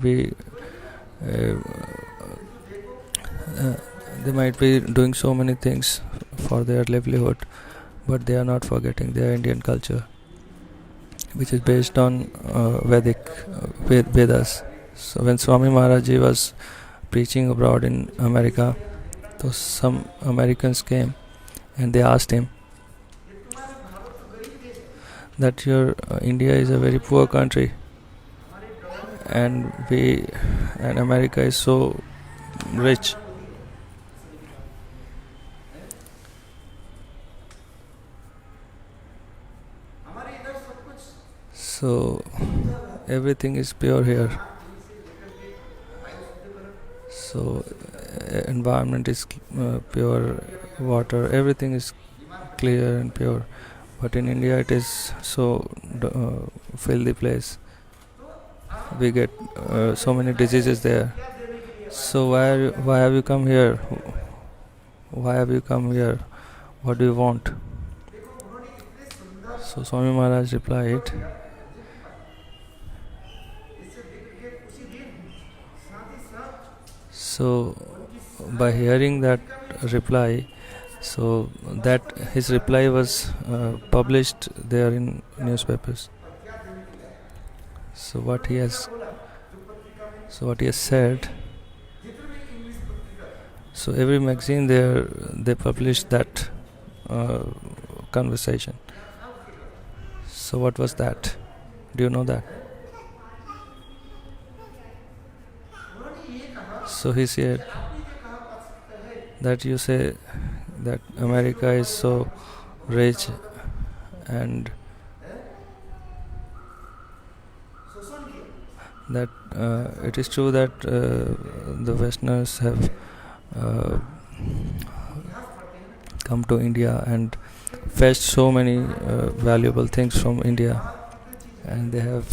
be uh, uh, they might be doing so many things for their livelihood, but they are not forgetting their Indian culture, which is based on Vedic Vedas. So when Swami Maharaji was preaching abroad in America, so some Americans came and they asked him that your India is a very poor country, and America is so rich. So everything is pure here. So environment is pure, water, everything is clear and pure. But in India, it is so filthy place. We get so many diseases there. So why have you come here? Why have you come here? What do you want? So Swami Maharaj replied, so by hearing that reply, so that his reply was published there in newspapers. So what he has said, so every magazine there they published that uh, conversation. So what was that? Do you know that? So he said that you say that America is so rich, and that it is true that the Westerners have uh, come to India and fetched so many valuable things from India, and they have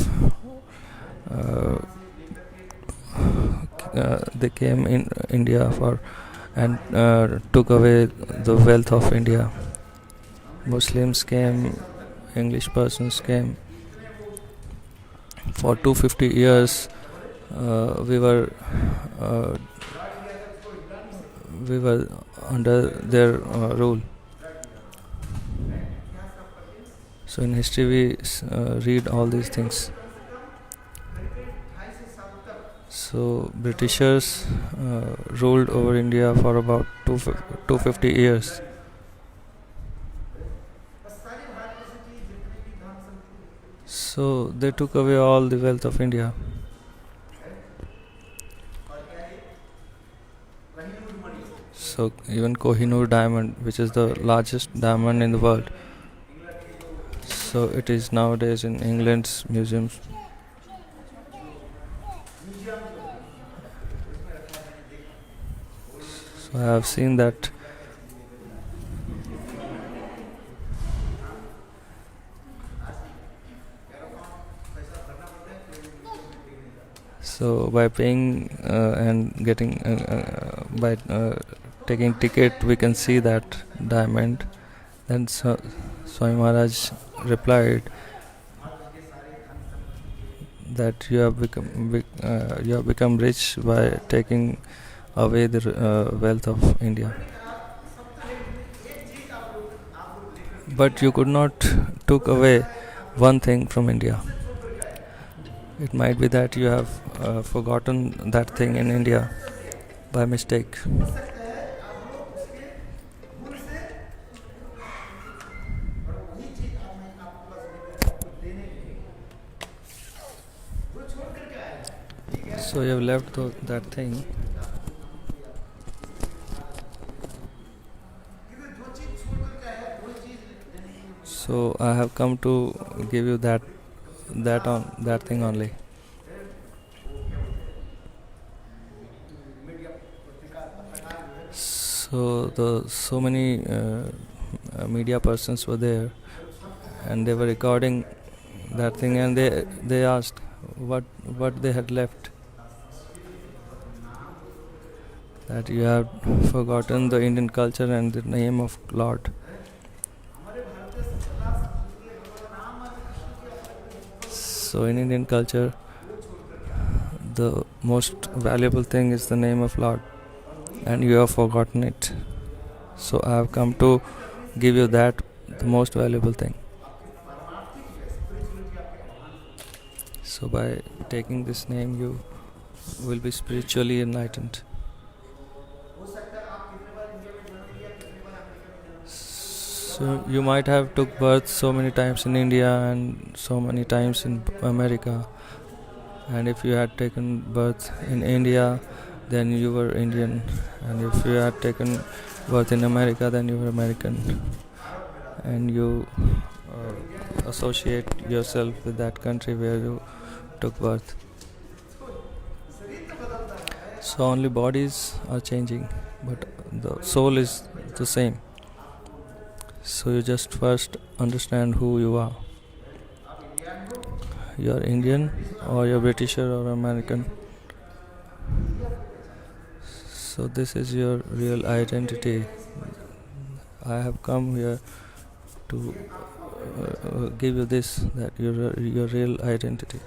they came in India for and took away the wealth of India. Muslims came, English persons came. For 250 years, we were uh, we were under their rule. So in history we read all these things. So Britishers ruled over India for about 250 years. So they took away all the wealth of India. So even Kohinoor diamond, which is the largest diamond in the world, so it is nowadays in England's museums. So I have seen that. So by paying and getting by taking ticket, we can see that diamond. Then Swami Maharaj replied that you have become rich by taking away the wealth of India. But you could not took away one thing from India. It might be that you have forgotten that thing in India by mistake. So you have left that thing. So I have come to give you that thing only. So so many media persons were there, and they were recording that thing, and they asked what they had left. That you have forgotten the Indian culture and the name of Lord. So in Indian culture, the most valuable thing is the name of Lord, and you have forgotten it. So I have come to give you that, the most valuable thing. So by taking this name, you will be spiritually enlightened. So you might have took birth so many times in India and so many times in America. And if you had taken birth in India, then you were Indian. And if you had taken birth in America, then you were American. And you associate yourself with that country where you took birth. So only bodies are changing, but the soul is the same. So you just first understand who you are. You are Indian, or you're British or American. So this is your real identity. I have come here to give you this, that your real identity.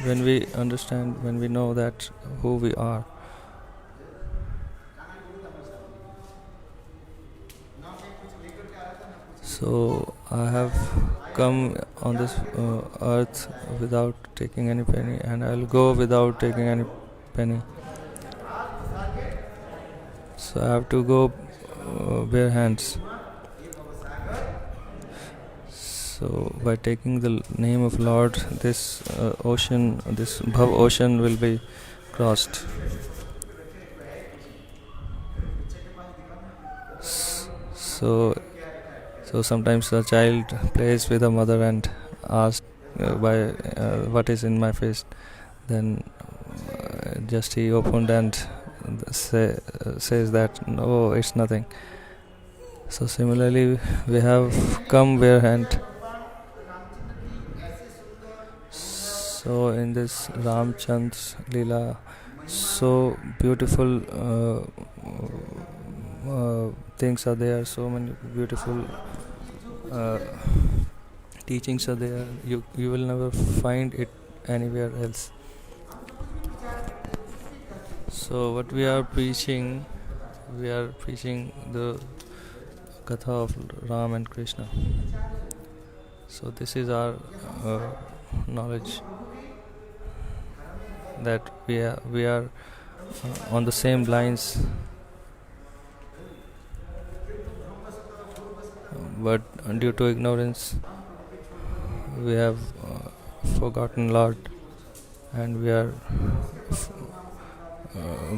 When we understand, when we know that who we are, so I have come on this earth without taking any penny, and I'll go without taking any penny. So I have to go bare hands. So by taking the name of Lord, this ocean, this Bhav ocean will be crossed. So sometimes a child plays with a mother and asks what is in my fist. Then just he opened and says that no, it's nothing. So similarly, we have come bare hand. So in this Ramchand's Leela, so beautiful things are there, so many beautiful teachings are there. You will never find it anywhere else. So what we are preaching the Katha of Ram and Krishna. So this is our knowledge, that we are on the same lines, but due to ignorance we have forgotten Lord, and we are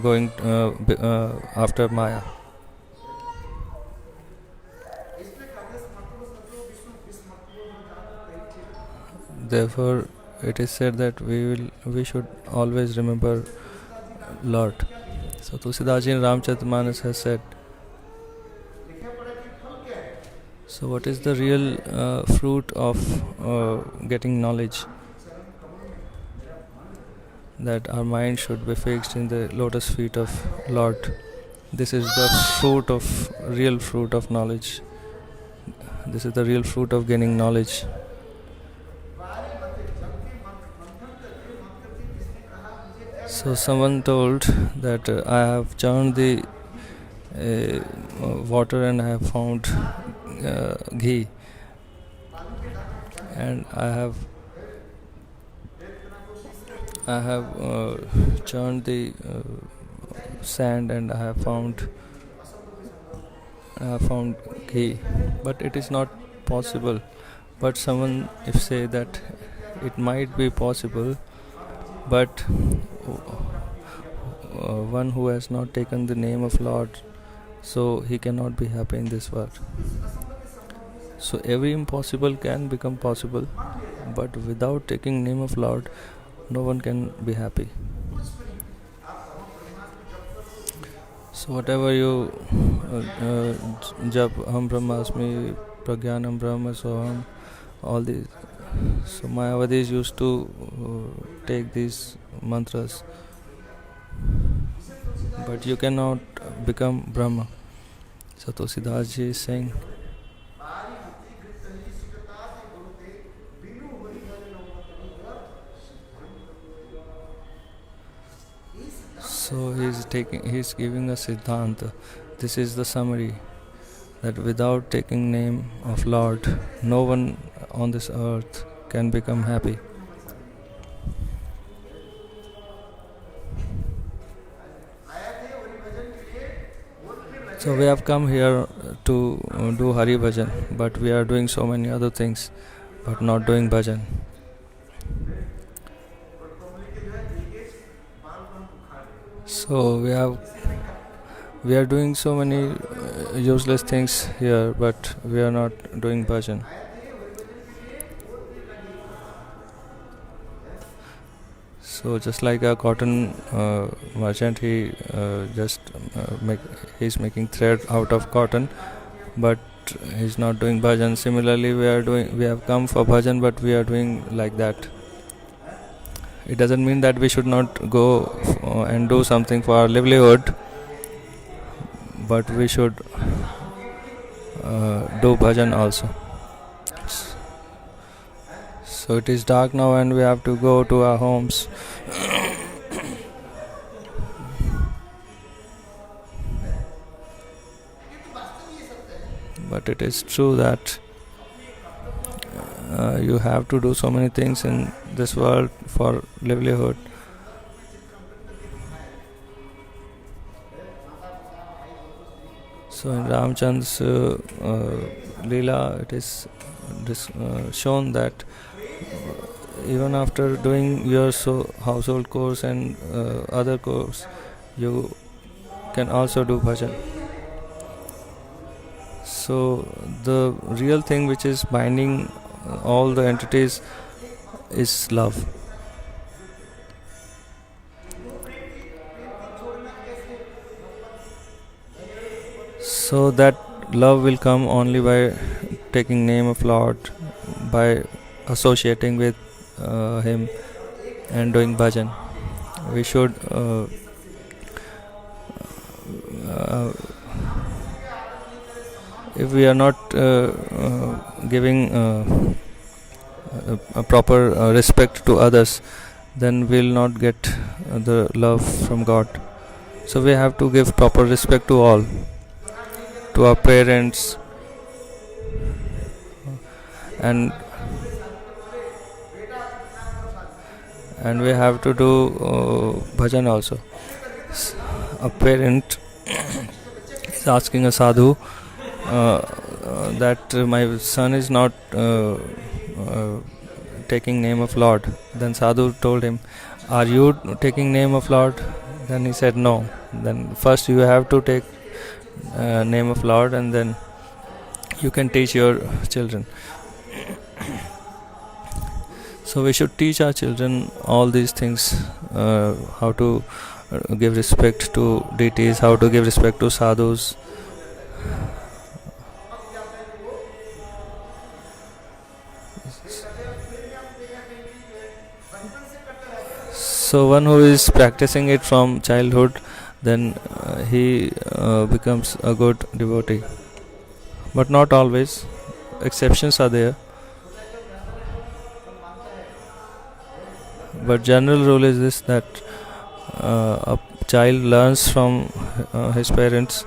going after Maya. Therefore it is said that we should always remember Lord. So Tulsidas ji in Ramcharitmanas has said, so what is the real fruit of getting knowledge? That our mind should be fixed in the lotus feet of Lord. This is the real fruit of knowledge. This is the real fruit of gaining knowledge. So someone told that I have churned the water and I have found ghee, and I have churned the sand and I have found ghee, but it is not possible. But someone if say that it might be possible, but one who has not taken the name of Lord, so he cannot be happy in this world. So every impossible can become possible, but without taking name of Lord, no one can be happy. So whatever you jap Aham Brahmasmi, Pragyanam Brahma Soham, all these. So Mayavadis used to take these mantras, but you cannot become Brahma. So Tulsidas ji is saying, So he's giving a Siddhanta. This is the summary, that without taking name of Lord, no one on this earth can become happy. So we have come here to do Hari Bhajan, but we are doing so many other things, but not doing bhajan. So we are doing so many useless things here, but we are not doing bhajan. So just like a cotton merchant, he's making thread out of cotton, but he's not doing bhajan. Similarly, we have come for bhajan, but we are doing like that. It doesn't mean that we should not go and do something for our livelihood, but we should do bhajan also. So it is dark now and we have to go to our homes. But it is true that you have to do so many things in this world for livelihood. So in Ramchand's Leela, it is shown that even after doing your household chores and other chores, you can also do bhajan. So the real thing which is binding all the entities is love. So that love will come only by taking name of Lord, by associating with him and doing bhajan. We should if we are not giving a proper respect to others, then we'll not get the love from God. So we have to give proper respect to all, to our parents, and we have to do bhajan also. A parent is asking a sadhu that my son is not taking name of Lord. Then sadhu told him, are you taking name of Lord? Then he said no. Then first you have to take name of Lord, and then you can teach your children. So we should teach our children all these things, how to give respect to deities, how to give respect to sadhus. So one who is practicing it from childhood, then he becomes a good devotee. But not always. Exceptions are there. But general rule is this, that a child learns from his parents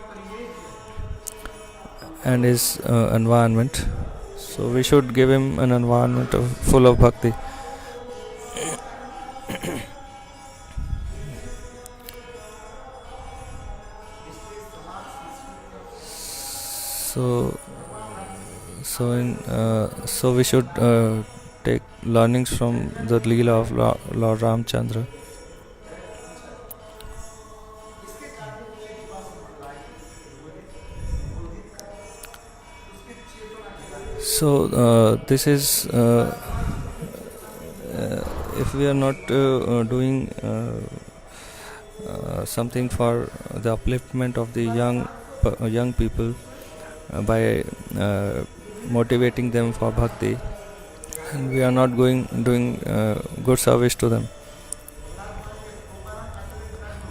and his environment. So we should give him an environment full of bhakti. So we should take learnings from the Leela of Lord Ramchandra. So this is if we are not doing something for the upliftment of the young people by motivating them for bhakti, and we are not doing good service to them.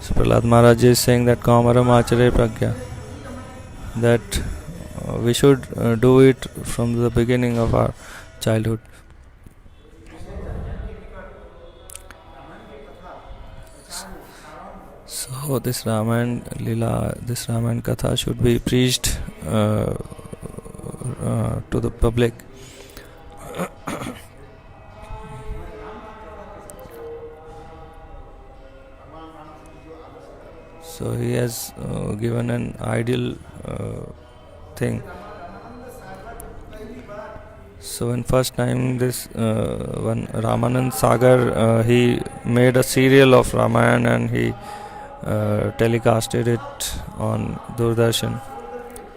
So Prahlad Maharaj is saying that Kamaram Achare Pragya, that we should do it from the beginning of our childhood. So this Ramayana Lila, this Ramayana Katha should be preached to the public. So he has given an ideal thing. So in first time this one Ramanand Sagar he made a serial of Ramayana and he telecasted it on Doordarshan.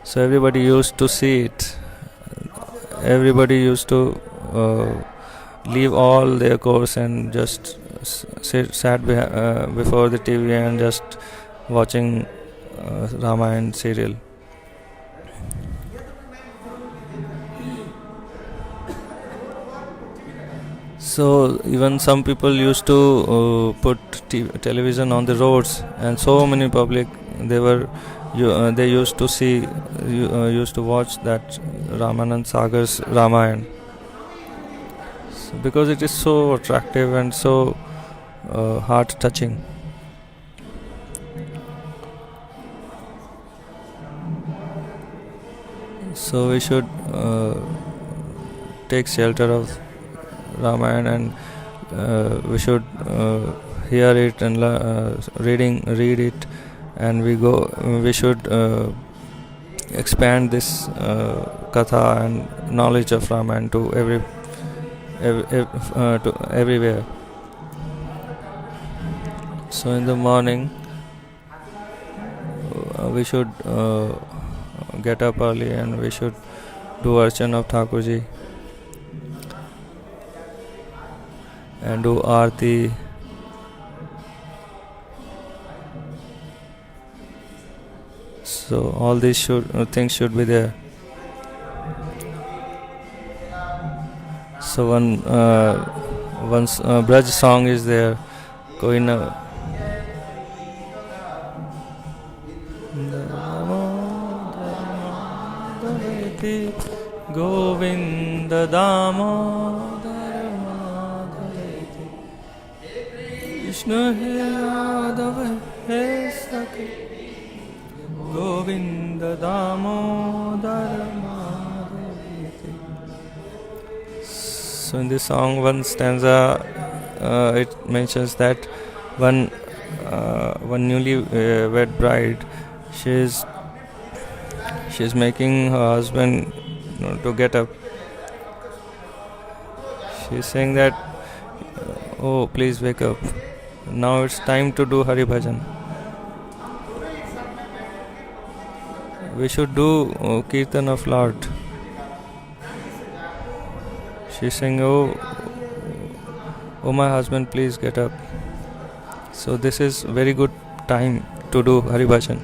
So everybody used to see it. Everybody used to leave all their course and just sat before the TV and just watching Ramayana serial. So even some people used to put television on the roads, and so many public they used to see used to watch that Ramanand Sagar's Ramayana, because it is so attractive and so heart touching. So we should take shelter of Ramayana, and we should hear it and read it, and we should expand this katha and knowledge of Ramayana to everywhere. So in the morning we should get up early and we should do archan of Thakurji and do aarti. So all these things should be there. So once Braj song is there, koi na Govinda Damodar Madhaveti Krishna He Yadav He Sakhi Govinda Damodar Madhaveti. So in this song, one stanza it mentions that one newly wed bride, she's making her husband to get up. She's saying that, oh, please wake up. Now it's time to do Hari Bhajan. We should do Kirtan of Lord. She's saying, oh, my husband, please get up. So this is very good time to do Hari Bhajan.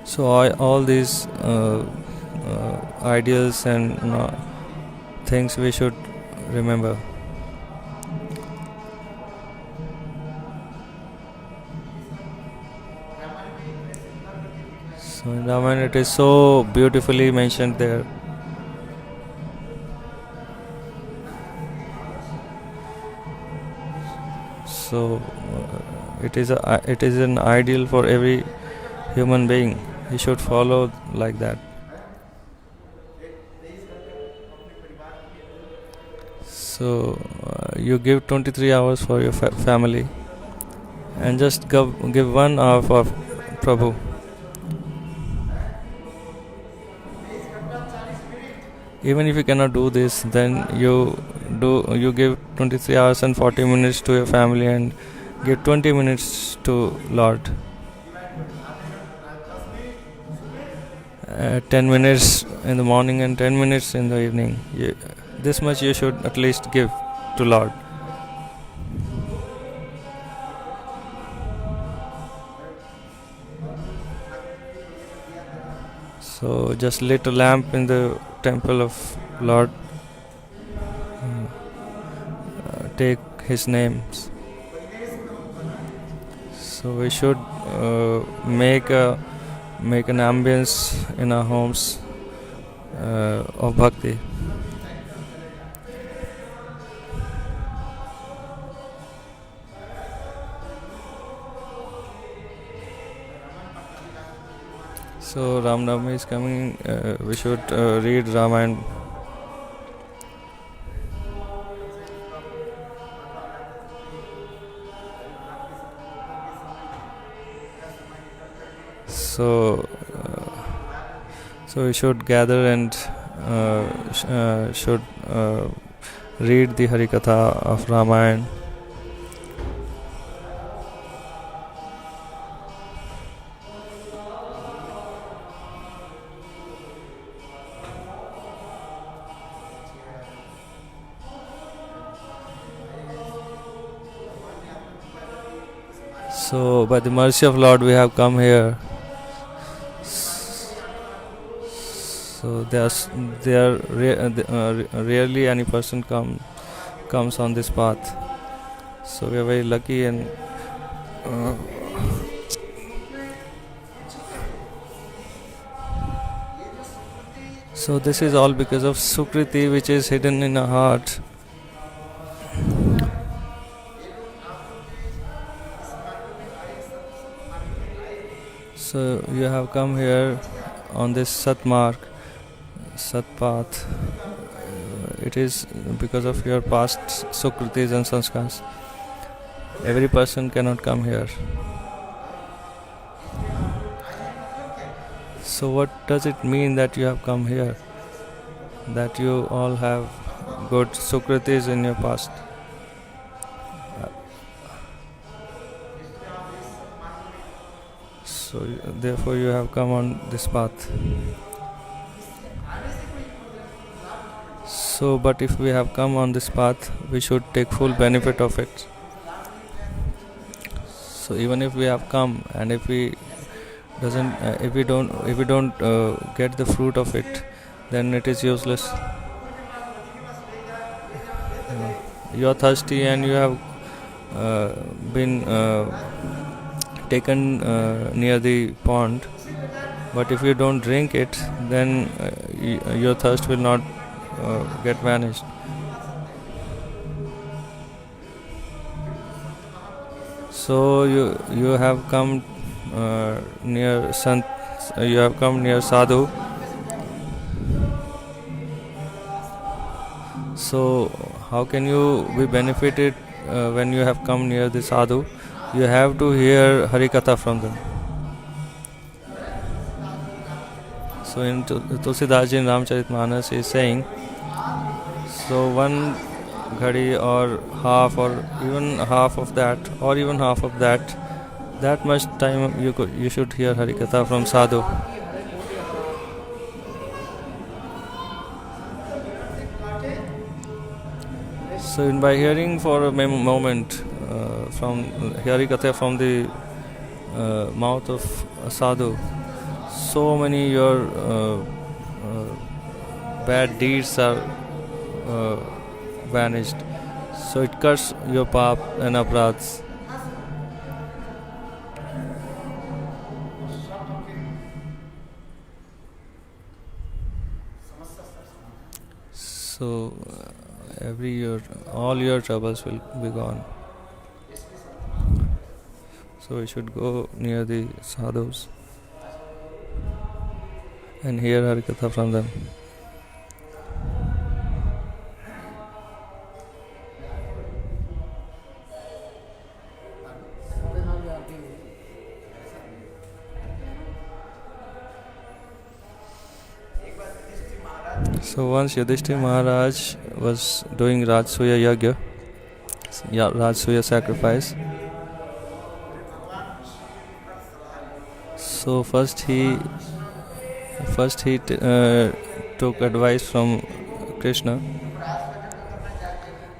So all these ideals and things we should remember. So in Ramayana it is so beautifully mentioned there. So it is an ideal for every human being. He should follow like that. So you give 23 hours for your family and just give 1 hour for Prabhu. Even if you cannot do this, then you give 23 hours and 40 minutes to your family and give 20 minutes to Lord. 10 minutes in the morning and 10 minutes in the evening. This much you should at least give to Lord. So just lit a lamp in the temple of Lord. Take his names. So we should make an ambience in our homes of bhakti. So Ram Navami is coming. We should read Ramayana. So, so we should gather and should read the Harikatha of Ramayana. So, by the mercy of Lord, we have come here. So, rarely any person comes on this path. So, we are very lucky and. So this is all because of Sukriti, which is hidden in our heart. So you have come here on this Sat Marg, Sat Path. It is because of your past Sukritis and Sanskars. Every person cannot come here. So what does it mean that you have come here? That you all have good Sukritis in your past? So therefore you have come on this path. So but if we have come on this path, we should take full benefit of it. So even if we have come and if we don't get the fruit of it, then it is useless. You are thirsty and you have been taken near the pond, but if you don't drink it, then your thirst will not get vanished. So you have come near Sant, you have come near Sadhu. So how can you be benefited when you have come near the Sadhu? You have to hear Harikatha from them. So in Tulsidas Ji in Ramcharitmanas is saying, so one ghadi or half or even half of that that much time you should hear Harikatha from Sadhu. So by hearing for a moment from Harikatha from the mouth of Sadhu, so many your bad deeds are vanished. So it cuts your pap and apradhs. So every year all your troubles will be gone. So we should go near the sadhus and hear Harikatha from them. So once Yudhishthira Maharaj was doing Rajasuya Yagya, Rajasuya sacrifice. So first he took advice from Krishna,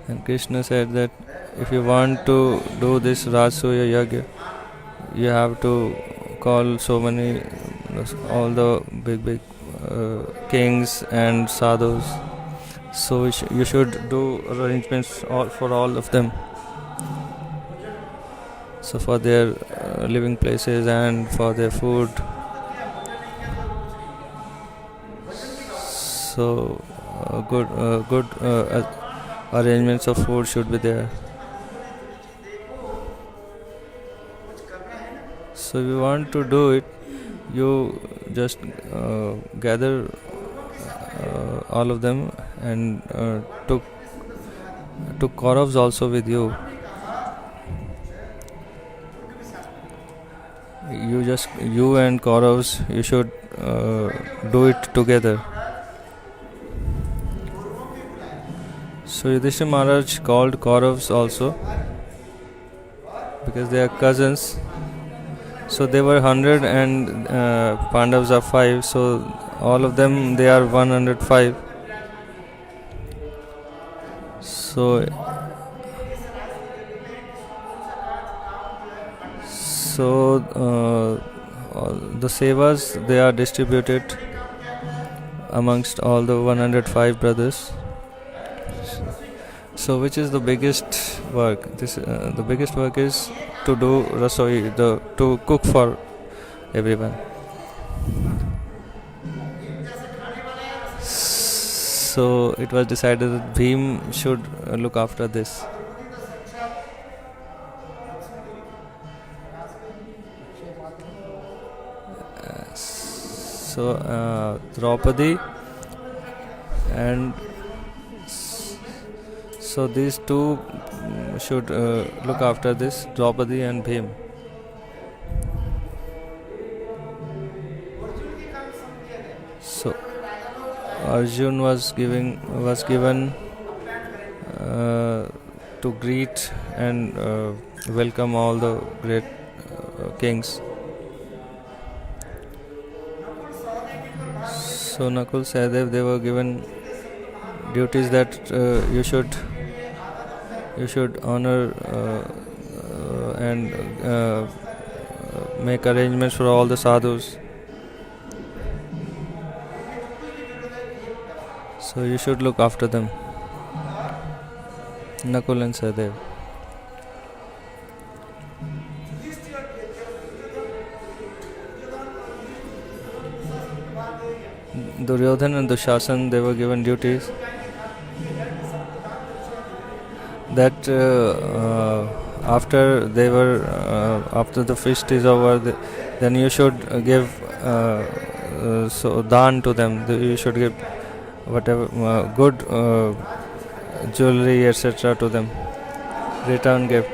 and Krishna said that if you want to do this Rajasuya Yagya, you have to call all the big kings and sadhus. So you should do arrangements for all of them. So for their living places and for their food. So good arrangements of food should be there. So if you want to do it, you just gather all of them and took Kauravas also with you. You and Kauravas, you should do it together. So Yudhishthira Maharaj called Kauravas also because they are cousins. So they were 100 and Pandavas are 5. So all of them, they are 105. So the sevas, they are distributed amongst all the 105 brothers. So which is the biggest work? The biggest work is to do rasoi, to cook for everyone. So it was decided that Bhim should look after this. So Draupadi and so these two should look after this, Draupadi and Bhim. So Arjun was given to greet and welcome all the great kings. So Nakul Sahadev, they were given duties that you should honor and make arrangements for all the sadhus. So you should look after them, Nakul and Sahadev. Duryodhan and Dushasan, they were given duties that after the feast is over, then you should give so daan to them. You should give whatever good jewelry, etc. to them. Return gift.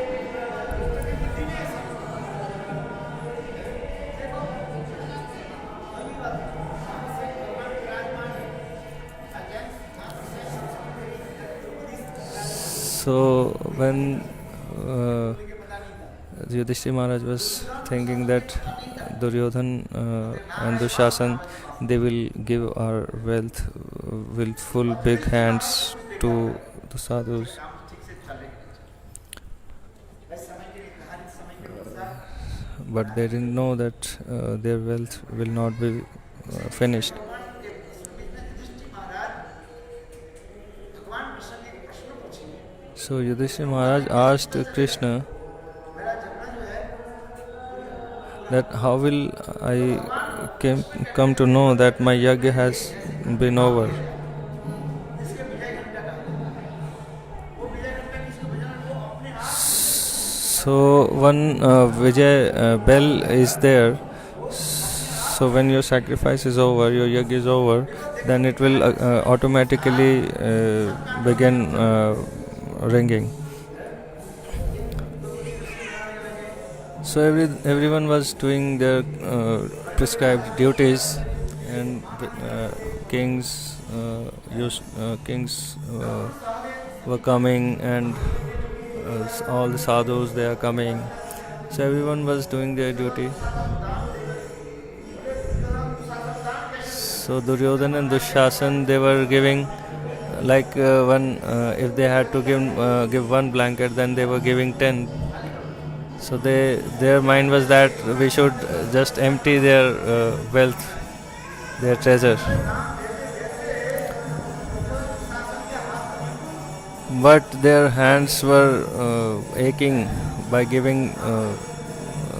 So when Yudhishthira Maharaj was thinking that Duryodhan and Dushasan, they will give our wealth with full big hands to the sadhus. But they didn't know that their wealth will not be finished. So Yudhishthira Maharaj asked Krishna that how will I come to know that my yajna has been over. So one Vijay bell is there. So when your sacrifice is over, your yajna is over, then it will automatically begin ringing. So everyone was doing their prescribed duties, and kings were coming, and all the sadhus, they are coming. So everyone was doing their duty. So Duryodhan and Dushasan, they were giving like if they had to give one blanket, then they were giving 10. So their mind was that we should just empty their wealth, their treasure. But their hands were aching by giving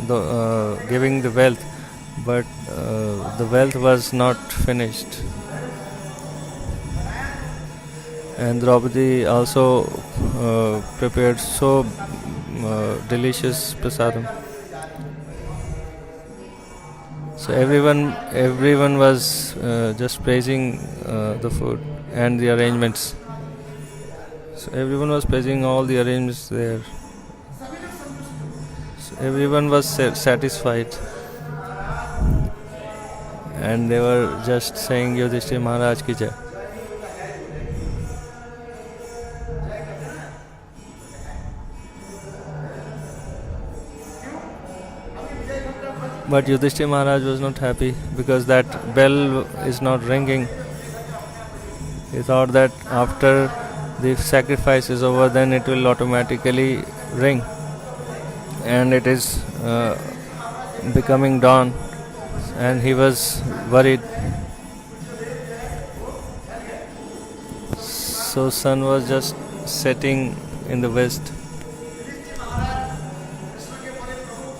the wealth, but the wealth was not finished. And Draupadi also prepared so delicious prasadam. So everyone was just praising the food and the arrangements. So everyone was praising all the arrangements there. So everyone was satisfied, and they were just saying Yudhishthir Maharaj ki jai. But Yudhishthir Maharaj was not happy because that bell is not ringing. He thought that after the sacrifice is over, then it will automatically ring, and it is becoming dawn, and he was worried. So sun was just setting in the west.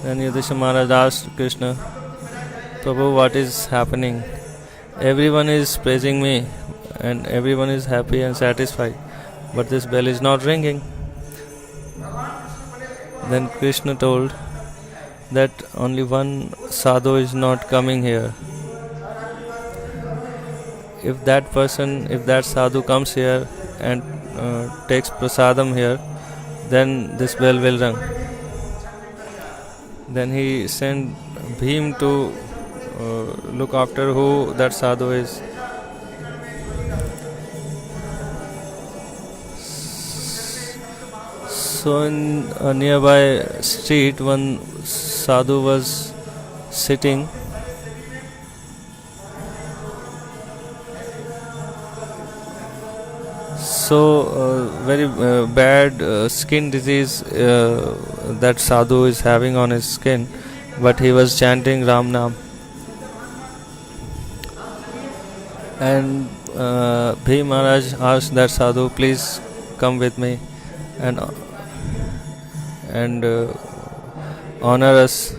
Then Yudhishthira Maharaj asked Krishna, Prabhu, what is happening? Everyone is praising me and everyone is happy and satisfied, but this bell is not ringing. Then Krishna told that only one sadhu is not coming here. If that sadhu comes here and takes prasadam here, then this bell will ring. Then he sent Bhim to look after who that sadhu is. So in a nearby street, one sadhu was sitting. So very bad skin disease that sadhu is having on his skin, but he was chanting Ram Nam. And Bhim Maharaj asked that sadhu, please come with me and honor us.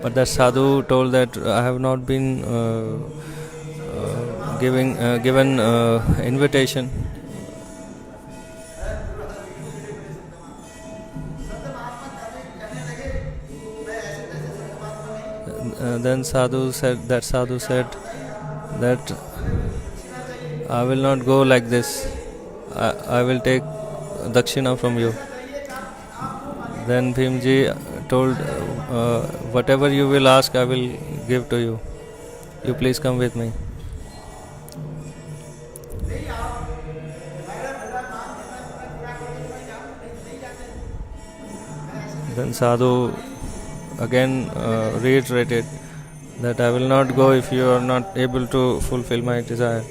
But that sadhu told that I have not been given invitation. Then sadhu said that I will not go like this. I will take dakshina from you. Then Bhimji told, whatever you will ask, I will give to you. You please come with me. Then sadhu again reiterated that I will not go if you are not able to fulfill my desire.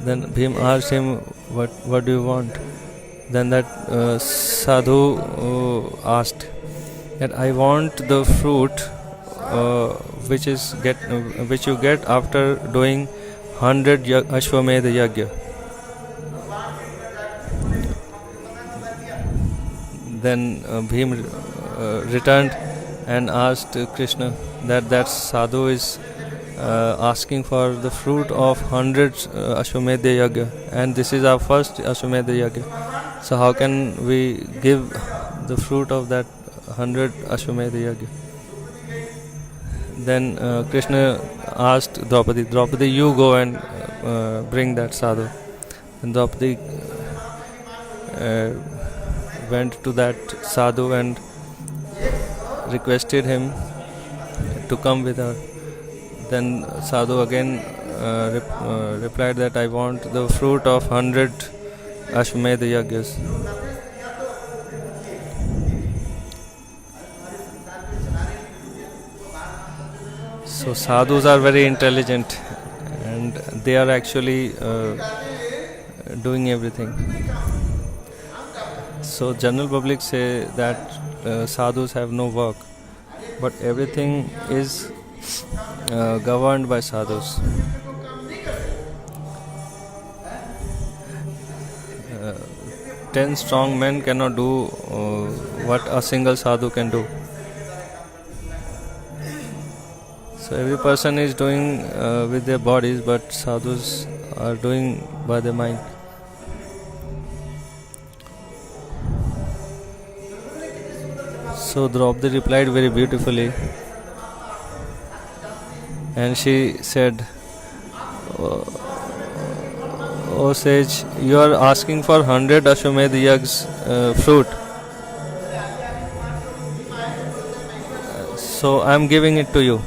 Then Bhim asked him, what do you want? Then that sadhu asked that I want the fruit which you get after doing 100 Ashwamedha Yagya. Then Bhim returned and asked Krishna that sadhu is asking for the fruit of 100 Ashwamedha Yagya, and this is our first Ashwamedha Yagya. So how can we give the fruit of that 100 Ashwamedha Yagya? Then Krishna asked Draupadi, you go and bring that sadhu. And Draupadi went to that sadhu and requested him to come with her. Then sadhu again replied that I want the fruit of 100 Ashwamedha Yagyas. So sadhus are very intelligent and they are actually doing everything. So general public say that sadhus have no work, but everything is governed by sadhus. 10 strong men cannot do what a single sadhu can do. So every person is doing with their bodies, but sadhus are doing by their mind. So Draupadi replied very beautifully, and she said, "O sage, you are asking for 100 Ashwamedh yag's fruit, so I am giving it to you."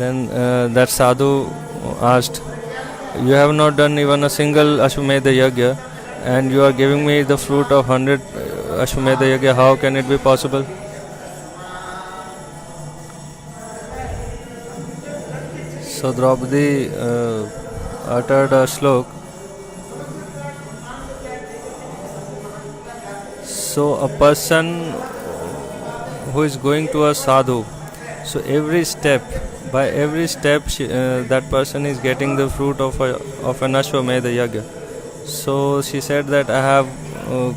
Then that sadhu asked, "You have not done even a single Ashwamedha yagya, and you are giving me the fruit of 100 Ashwamedha yagya. How can it be possible?" So Draupadi uttered a slok. So a person who is going to a sadhu, so by every step, that person is getting the fruit of an Ashwamedha yagya. So she said that I have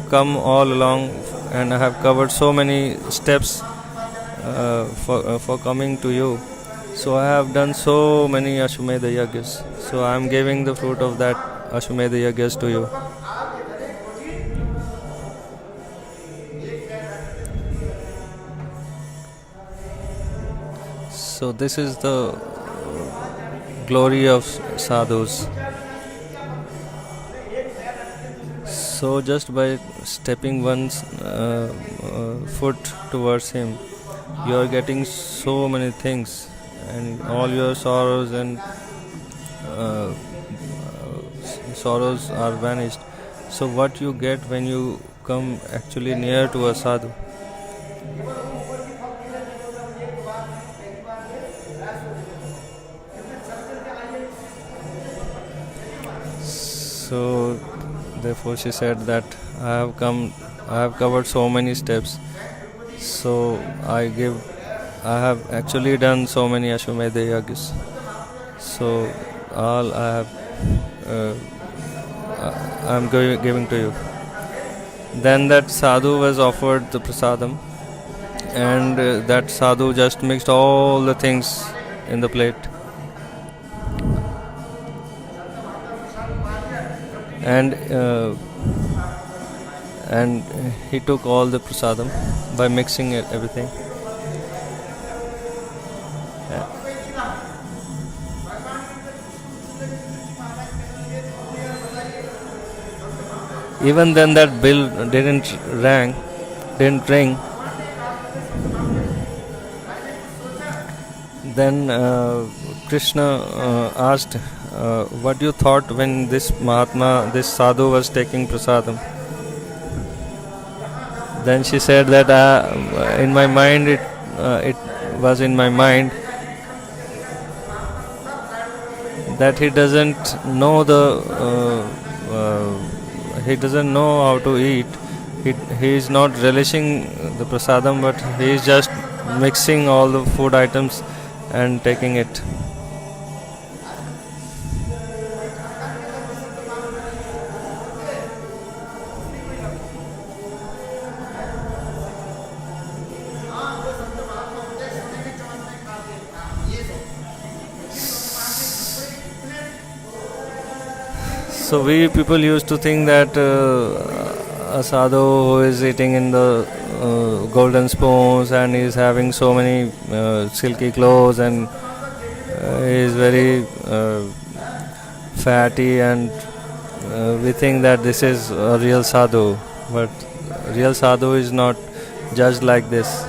come all along, and I have covered so many steps for coming to you. So I have done so many Ashwamedha yagyas. So I am giving the fruit of that Ashwamedha yagyas to you. So this is the glory of sadhus. So just by stepping one foot towards him, you are getting so many things, and all your sorrows and sorrows are vanished. So what you get when you come actually near to a sadhu? So therefore she said that I have covered so many steps. So I have actually done so many Ashwamedha yagas. So all I have I am giving to you. Then that sadhu was offered the prasadam, and that sadhu just mixed all the things in the plate. And he took all the prasadam by mixing everything. Even then that bell didn't ring. Then Krishna asked, what you thought when this Mahatma, this sadhu was taking prasadam? Then she said that in my mind it was in my mind that he doesn't know he doesn't know how to eat. He is not relishing the prasadam, but he is just mixing all the food items and taking it. So we people used to think that a sadhu who is eating in the golden spoons and is having so many silky clothes and is very fatty, and we think that this is a real sadhu, but real sadhu is not judged like this.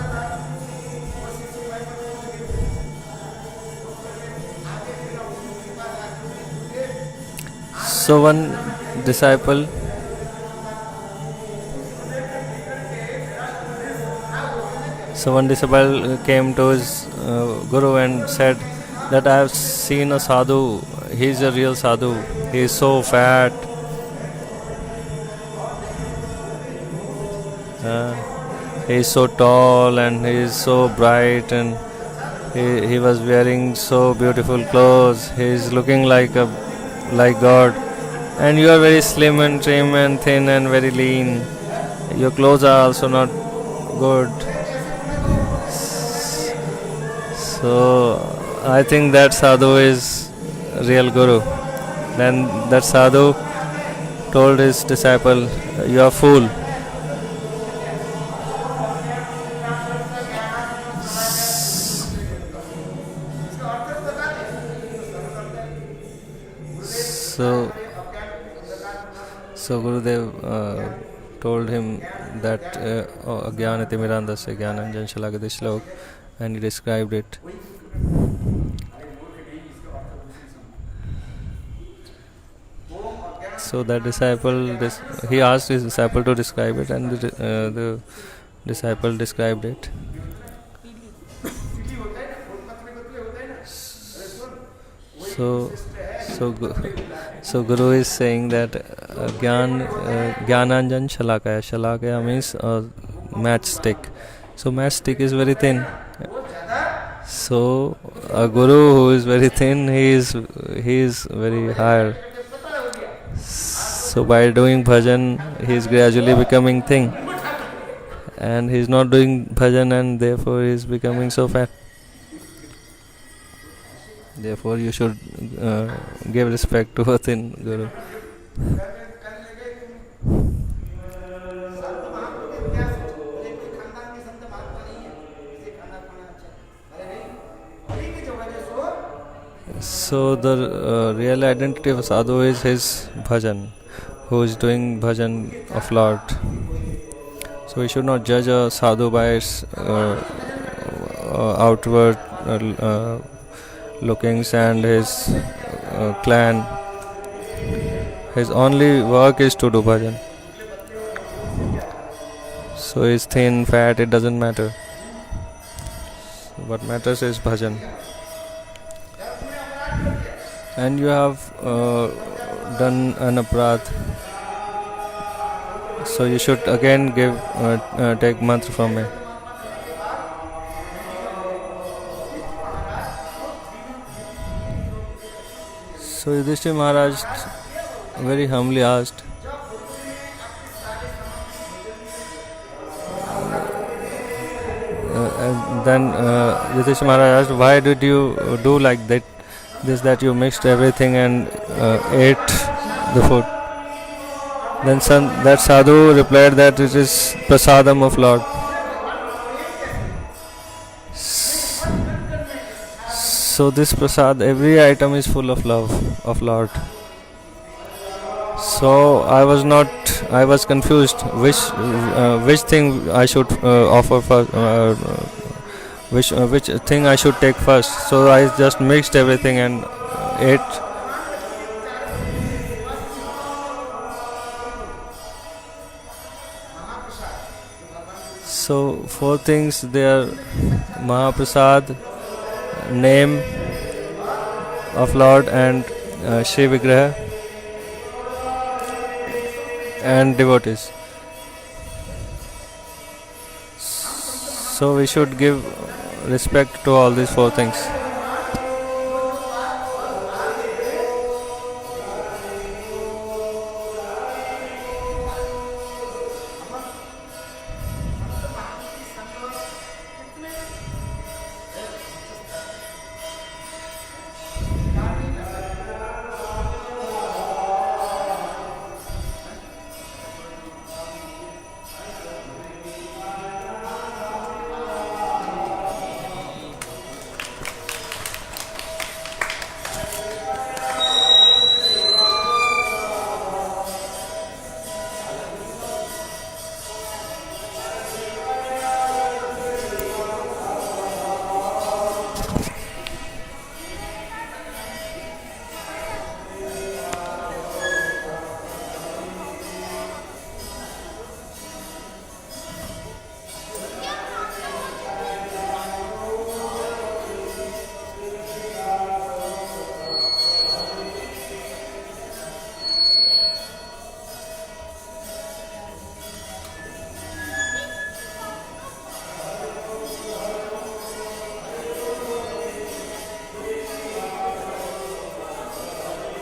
So one disciple came to his guru and said that I have seen a sadhu. He is a real sadhu. He is so fat. He is so tall and he is so bright, and he was wearing so beautiful clothes. He is looking like God. And you are very slim and trim and thin and very lean. Your clothes are also not good. So I think that sadhu is real guru. Then that sadhu told his disciple, "You are fool. So, so Gurudev told him that Agyanati Mirandasya Gyananjan Shalakati Shlok, and he described it. So that disciple, he asked his disciple to describe it, and the disciple described it. So, so Guru is saying that Gyananjan Shalakaya. Shalakaya means matchstick. So matchstick is very thin. So a Guru who is very thin, he is very higher. So by doing bhajan, he is gradually becoming thin, and he is not doing bhajan, and therefore he is becoming so fat. Therefore, you should give respect to a thin Guru. So the real identity of sadhu is his bhajan, who is doing bhajan of Lord. So we should not judge a sadhu by its outward lookings and his clan. His only work is to do bhajan. So he's thin, fat, it doesn't matter. What matters is bhajan. And you have done an aparadh, so you should again take mantra from me. So Yudhishthira Maharaj very humbly asked, and then Yudhishthira Maharaj asked, why did you do like that? That you mixed everything and ate the food. Then that sadhu replied that it is prasadam of Lord. So this prasad, every item is full of love of Lord. So I was confused which thing I should offer first, which thing I should take first. So I just mixed everything and ate. So 4 things there: Mahaprasad, name of Lord, and Shri Vigraha, and devotees. So we should give respect to all these 4 things.